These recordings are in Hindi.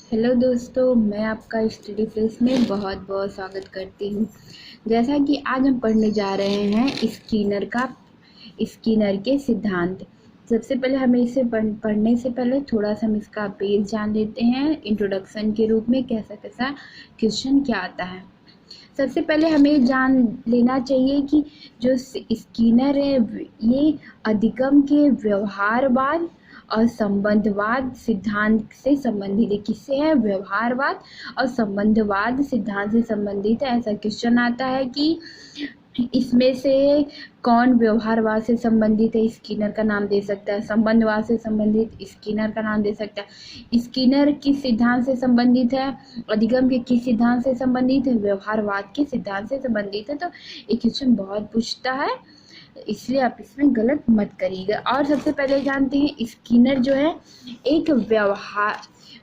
हेलो दोस्तों, मैं आपका स्टडी प्लेस में बहुत बहुत स्वागत करती हूँ। जैसा कि आज हम पढ़ने जा रहे हैं स्किनर के सिद्धांत। सबसे पहले हमें इसे पढ़ने से पहले थोड़ा सा हम इसका बेस जान लेते हैं। इंट्रोडक्शन के रूप में कैसा कैसा क्वेश्चन क्या आता है। सबसे पहले हमें जान लेना चाहिए कि जो स्किनर है ये अधिगम के व्यवहारवाद और संबंधवाद सिद्धांत से संबंधित है। किससे है? व्यवहारवाद और संबंधवाद सिद्धांत से संबंधित है। ऐसा क्वेश्चन आता है कि इसमें से कौन व्यवहारवाद से संबंधित है? स्किनर का नाम दे सकता है। संबंधवाद से संबंधित स्किनर का नाम दे सकता है। स्किनर किस सिद्धांत से संबंधित है? अधिगम के किस सिद्धांत से संबंधित है? व्यवहारवाद के सिद्धांत से संबंधित है। तो ये क्वेश्चन बहुत पूछता है, इसलिए आप इसमें गलत मत करिएगा। और सबसे पहले जानते हैं स्किनर जो है एक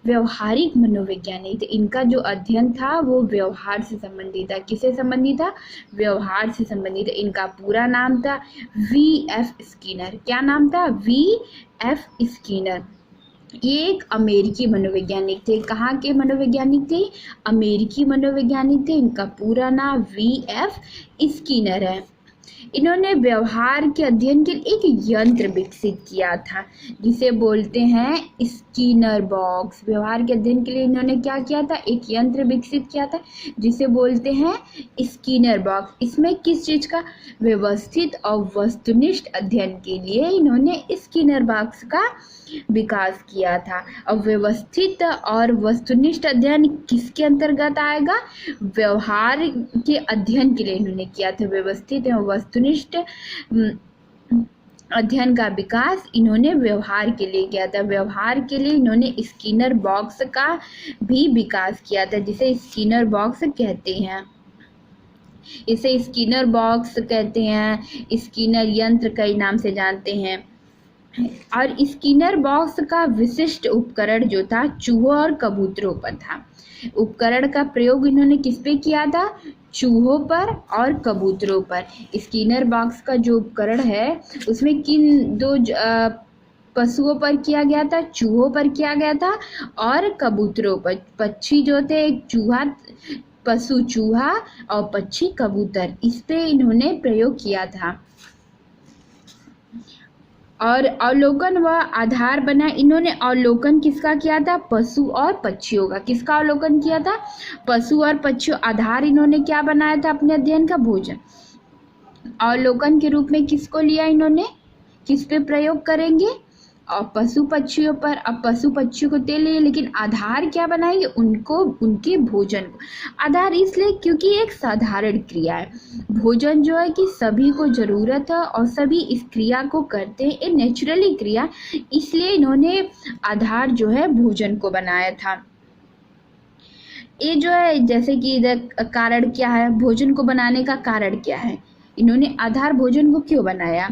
व्यवहारिक मनोवैज्ञानिक थे। इनका जो अध्ययन था वो व्यवहार से संबंधित था। किससे संबंधित था? व्यवहार से संबंधित। इनका पूरा नाम था V.F. स्किनर। क्या नाम था? V.F. स्किनर। ये एक अमेरिकी मनोवैज्ञानिक थे। कहाँ के मनोवैज्ञानिक थे? अमेरिकी मनोवैज्ञानिक थे। इनका पूरा नाम V.F. स्किनर है। इन्होंने व्यवहार के अध्ययन के लिए एक यंत्र विकसित किया था जिसे बोलते हैं स्किनर बॉक्स। व्यवहार के अध्ययन के लिए इन्होंने क्या किया था? एक यंत्र विकसित किया था जिसे बोलते हैं स्किनर बॉक्स। इसमें किस चीज का? व्यवस्थित और वस्तुनिष्ठ अध्ययन के लिए इन्होंने स्किनर बॉक्स का विकास किया था। और व्यवस्थित और वस्तुनिष्ठ अध्ययन किसके अंतर्गत आएगा? व्यवहार के अध्ययन के लिए इन्होंने किया था। व्यवस्थित और वस्तुनिष्ठ अध्ययन का विकास इन्होंने व्यवहार के लिए किया था। व्यवहार के लिए इन्होंने स्किनर बॉक्स का भी विकास किया था, जिसे स्किनर बॉक्स कहते हैं। इसे स्किनर बॉक्स कहते हैं, स्किनर यंत्र कई नाम से जानते हैं। और स्किनर बॉक्स का विशिष्ट उपकरण जो था चूहों और कबूतरों पर था। उपकरण का प्रयोग इन्होंने किस पे किया था? चूहों पर और कबूतरों पर। स्किनर बॉक्स का जो उपकरण है उसमें किन दो पशुओं पर किया गया था? चूहों पर किया गया था और कबूतरों पर। पक्षी जो थे, एक चूहा, पशु चूहा और पक्षी कबूतर, इस पे इन्होंने प्रयोग किया था। और अवलोकन व आधार बना। इन्होंने अवलोकन किसका किया था? पशु और पक्षियों का। किसका अवलोकन किया था? पशु और पक्षियों। आधार इन्होंने क्या बनाया था अपने अध्ययन का? भोजन। अवलोकन के रूप में किसको लिया इन्होंने? किस पे प्रयोग करेंगे? और पशु पक्षियों पर। अब पशु पक्षियों को ले लिए, लेकिन आधार क्या बनाएंगे? उनको, उनके भोजन को। आधार इसलिए क्योंकि एक साधारण क्रिया है। भोजन जो है कि सभी को जरूरत है और सभी इस क्रिया को करते हैं, ये नेचुरली क्रिया, इसलिए इन्होंने आधार जो है भोजन को बनाया था। ये जो है, जैसे कि इधर कारण क्या है? भोजन को बनाने का कारण क्या है? इन्होंने आधार भोजन को क्यों बनाया?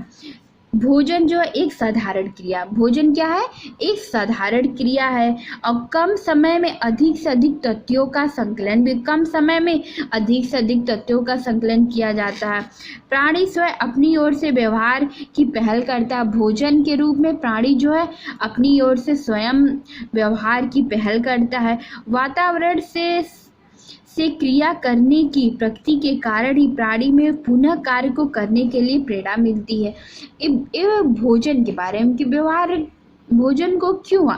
भोजन जो है एक साधारण क्रिया। भोजन क्या है? एक साधारण क्रिया है और कम समय में अधिक से अधिक तथ्यों का संकलन भी, कम समय में अधिक से अधिक तथ्यों का संकलन किया जाता है। प्राणी स्वयं अपनी ओर से व्यवहार की पहल करता है। भोजन के रूप में प्राणी जो है अपनी ओर से स्वयं व्यवहार की पहल करता है। वातावरण से क्रिया करने की प्रकृति के कारण ही प्राणी में पुनः कार्य को करने के लिए प्रेरणा मिलती है। भोजन के बारे में कि व्यवहार भोजन को क्यों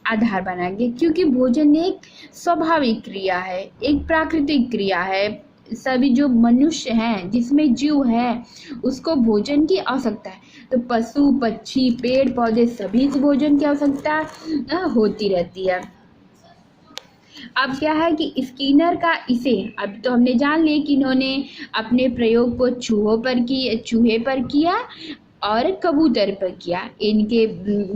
आधार बनाएंगे? क्योंकि भोजन एक स्वाभाविक क्रिया है, एक प्राकृतिक क्रिया है। सभी जो मनुष्य हैं, जिसमें जीव है, उसको भोजन की आवश्यकता है। तो पशु पक्षी पेड़ पौधे सभी को भोजन की आवश्यकता होती रहती है। अब क्या है कि स्किनर का इसे, अब तो हमने जान लिया कि इन्होंने अपने प्रयोग को चूहे पर किया और कबूतर पर किया। इनके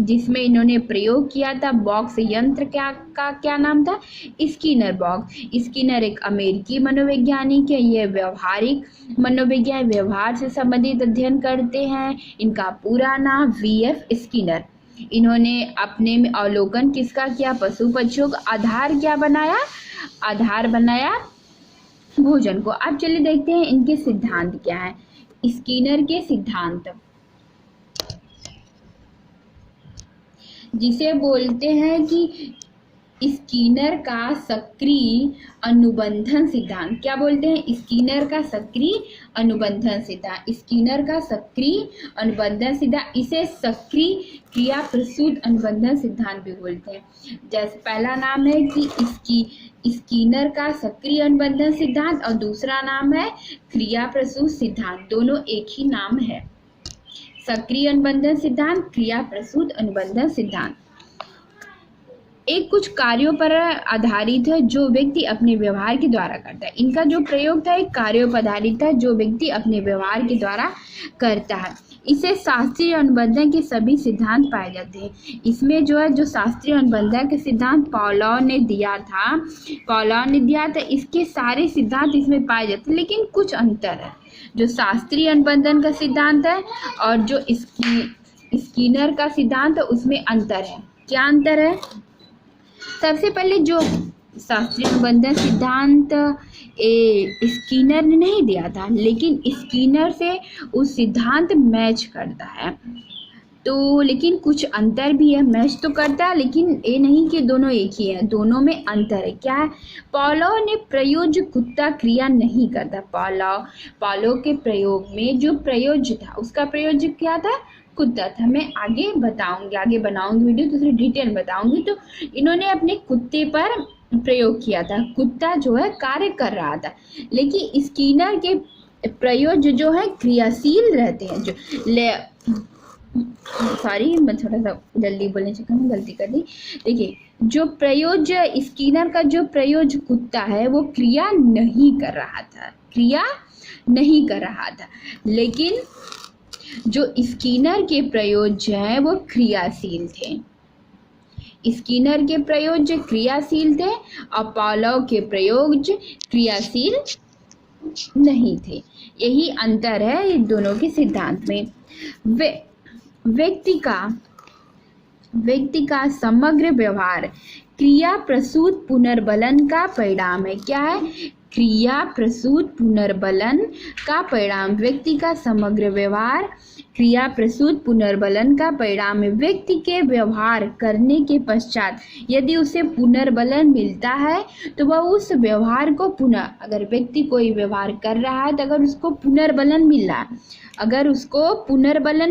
जिसमें इन्होंने प्रयोग किया था बॉक्स यंत्र क्या नाम था? Skinner box. स्किनर एक अमेरिकी मनोवैज्ञानिक है। ये व्यवहारिक मनोविज्ञान, व्यवहार से संबंधित अध्ययन करते हैं। इनका पूरा नाम V.F. स्किनर। इन्होंने अपने में अवलोकन किसका किया? पशु पक्षियों का। आधार क्या बनाया? आधार बनाया भोजन को। अब चलिए देखते हैं इनके सिद्धांत क्या है। स्किनर के सिद्धांत, जिसे बोलते हैं कि स्कीनर का सक्रिय अनुबंधन सिद्धांत। क्या बोलते हैं? स्कीनर का सक्रिय अनुबंधन सिद्धांत। स्कीनर का सक्रिय अनुबंधन सिद्धांत, इसे सक्रिय क्रिया प्रसूत अनुबंधन सिद्धांत भी बोलते हैं। जैसे पहला नाम है कि स्कीनर का सक्रिय अनुबंधन सिद्धांत और दूसरा नाम है क्रिया प्रसूत सिद्धांत। दोनों एक ही नाम है, सक्रिय अनुबंधन सिद्धांत, क्रिया प्रसूत अनुबंधन सिद्धांत। एक कुछ कार्यों पर आधारित है जो व्यक्ति अपने व्यवहार के द्वारा करता है। इनका जो प्रयोग था एक कार्यों पर आधारित है जो व्यक्ति अपने व्यवहार के द्वारा करता है। इसे शास्त्रीय अनुबंधन के सभी सिद्धांत पाए जाते हैं। इसमें जो है जो शास्त्रीय अनुबंधन के सिद्धांत पावलोव ने दिया था, इसके सारे सिद्धांत इसमें पाए जाते हैं, लेकिन कुछ अंतर है। जो शास्त्रीय अनुबंधन का सिद्धांत है और जो स्कीनर का सिद्धांत है उसमें अंतर है। क्या अंतर है? सबसे पहले जो शास्त्रीय अनुबंधन सिद्धांत स्कीनर ने नहीं दिया था, लेकिन स्कीनर से उस सिद्धांत मैच करता है। तो लेकिन कुछ अंतर भी है, मैच तो करता है लेकिन ये नहीं कि दोनों एक ही है, दोनों में अंतर है। क्या है? पावलोव ने प्रयोज्य कुत्ता क्रिया नहीं करता। पावलोव के प्रयोग में जो प्रयोज्य था उसका प्रयोज्य क्या था? कुत्ता था। मैं आगे बनाऊंगी वीडियो तो थोड़ी डिटेल बताऊंगी। तो इन्होंने अपने कुत्ते पर प्रयोग किया था, कुत्ता जो है कार्य कर रहा था, लेकिन स्कीनर के प्रयोज्य जो है क्रियाशील रहते हैं। मैं थोड़ा सा जल्दी बोलने चक्कर में गलती कर दी। देखिए, जो प्रयोज्य स्कीनर का जो प्रयोज्य कुत्ता है वो क्रिया नहीं कर रहा था, लेकिन जो स्कीनर के प्रयोज्य हैं वो क्रियाशील थे। स्कीनर के प्रयोज्य क्रियाशील थे और पावलोव के प्रयोज्य क्रियाशील नहीं थे। यही अंतर है इन दोनों के सिद्धांत में। व्यक्ति का समग्र व्यवहार क्रिया प्रसूत पुनर्बलन का परिणाम है। क्या है? क्रिया प्रसूत पुनर्बलन का परिणाम। व्यक्ति का समग्र व्यवहार क्रिया प्रसूत पुनर्बलन का परिणाम है। व्यक्ति के व्यवहार करने के पश्चात यदि उसे पुनर्बलन मिलता है तो वह उस व्यवहार को अगर व्यक्ति कोई व्यवहार कर रहा है तो अगर उसको पुनर्बलन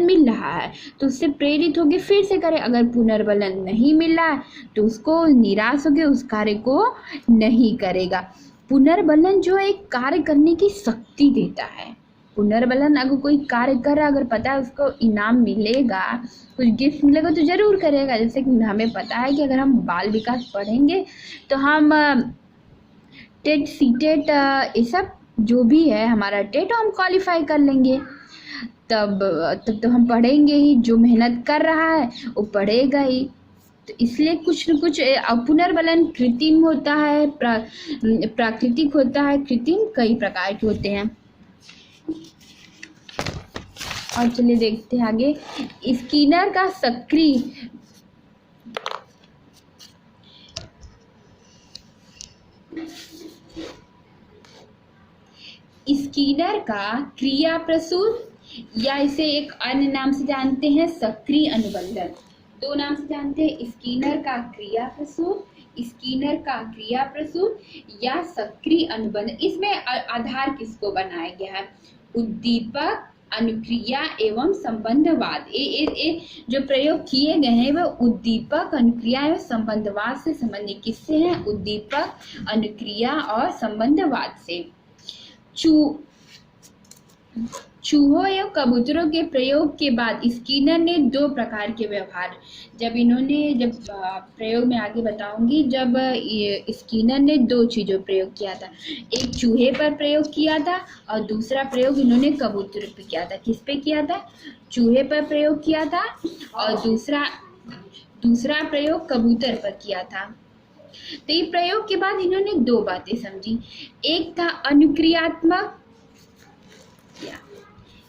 मिल रहा है तो उससे प्रेरित होकर फिर से करे। अगर पुनर्बलन नहीं मिल रहा है तो उसको निराश होकर उस कार्य को नहीं करेगा। पुनर्बलन जो एक कार्य करने की शक्ति देता है। पुनर्बलन अगर कोई कार्य कर रहा है, अगर पता है उसको इनाम मिलेगा, कुछ गिफ्ट मिलेगा तो जरूर करेगा। जैसे कि हमें पता है कि अगर हम बाल विकास पढ़ेंगे तो हम टेट सीटेट ये सब जो भी है हमारा टेट हम क्वालिफाई कर लेंगे। तब तो हम पढ़ेंगे ही, जो मेहनत कर रहा है वो पढ़ेगा ही। तो इसलिए कुछ न कुछ पुनर्बलन कृत्रिम होता है, प्राकृतिक होता है, कृत्रिम कई प्रकार के होते हैं। और चलिए देखते हैं आगे। स्कीनर का क्रिया प्रसूत या इसे एक अन्य नाम से जानते हैं सक्रिय अनुबंधन। दो नाम से जानते हैं, स्कीनर का क्रिया प्रसूत या सक्रिय अनुबंधन। इसमें आधार किसको बनाया गया है? उद्दीपक, अनुक्रिया एवं संबंधवाद। ये जो प्रयोग किए गए हैं वह उद्दीपक, अनुक्रिया एवं संबंधवाद से संबंधित। किससे हैं? उद्दीपक, अनुक्रिया और संबंधवाद से। चूहों एवं कबूतरों के प्रयोग के बाद स्कीनर ने दो प्रकार के व्यवहार, जब प्रयोग में आगे बताऊंगी, जब स्कीनर ने दो चीजों प्रयोग किया था। एक चूहे पर प्रयोग किया था और दूसरा प्रयोग इन्होंने कबूतर पे किया था। किस पे किया था? चूहे पर प्रयोग किया था और दूसरा प्रयोग कबूतर पर किया था। तो ये प्रयोग के बाद इन्होंने दो बातें समझी। एक था अनुक्रियात्मक,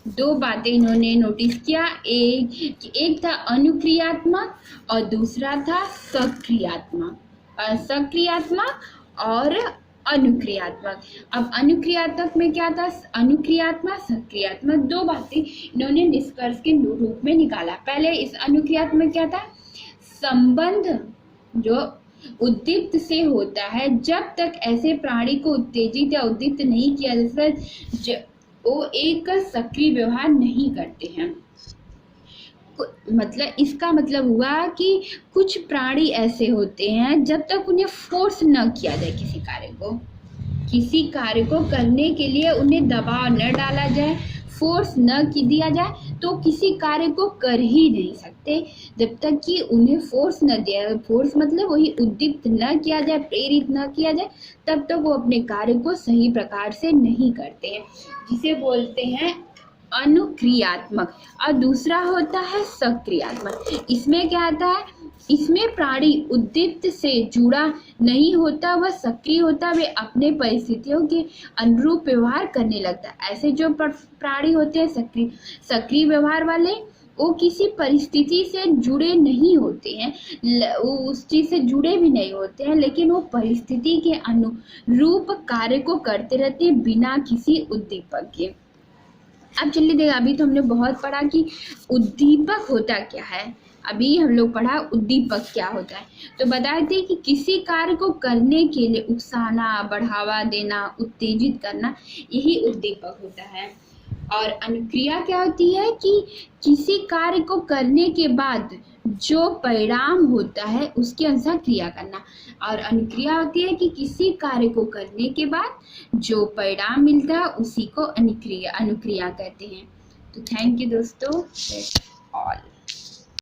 दो बातें इन्होंने नोटिस किया। एक था अनुक्रियात्मक और दूसरा था सक्रियात्मक और अनुक्रियात्मक। अब अनुक्रियात्मक में क्या था? अनुक्रियात्मक, सक्रियात्मक, दो बातें इन्होंने निष्कर्ष के रूप में निकाला। पहले इस अनुक्रियात्मक क्या था? संबंध, जो उद्दीप्त से होता है। जब तक ऐसे प्राणी को उत्तेजित या उद्दीप्त नहीं किया जाता वो एक सक्रिय व्यवहार नहीं करते हैं। मतलब इसका मतलब हुआ कि कुछ प्राणी ऐसे होते हैं जब तक उन्हें फोर्स न किया जाए किसी कार्य को करने के लिए उन्हें दबाव न डाला जाए, फोर्स न दिया जाए तो किसी कार्य को कर ही नहीं सकते। जब तक कि उन्हें फोर्स न दिया, फोर्स मतलब वही उद्दीप्त न किया जाए, प्रेरित न किया जाए, तब तक वो अपने कार्य को सही प्रकार से नहीं करते हैं, जिसे बोलते हैं अनुक्रियात्मक। और दूसरा होता है सक्रियात्मक। इसमें क्या आता है, इसमें प्राणी उद्दीप्त से जुड़ा नहीं होता, वह सक्रिय होता, वे अपने परिस्थितियों के अनुरूप व्यवहार करने लगता है। ऐसे जो प्राणी होते हैं सक्रिय व्यवहार वाले, वो किसी परिस्थिति से जुड़े नहीं होते हैं, उस चीज से जुड़े भी नहीं होते हैं, लेकिन वो परिस्थिति के अनुरूप कार्य को करते रहते हैं बिना किसी उद्दीपक के। अब चलिए देखिए, अभी तो हमने बहुत पढ़ा कि उद्दीपक होता क्या है, अभी हम लोग पढ़ा उद्दीपक क्या होता है। तो बताए थे कि किसी कार्य को करने के लिए उकसाना, बढ़ावा देना, उत्तेजित करना, यही उद्दीपक होता है। और अनुक्रिया क्या होती है कि किसी कार्य को करने के बाद जो परिणाम होता है उसके अनुसार क्रिया करना। और अनुक्रिया होती है कि किसी कार्य को करने के बाद जो परिणाम मिलता है उसी को अनुक्रिया कहते हैं। तो थैंक यू दोस्तों, दैट्स ऑल।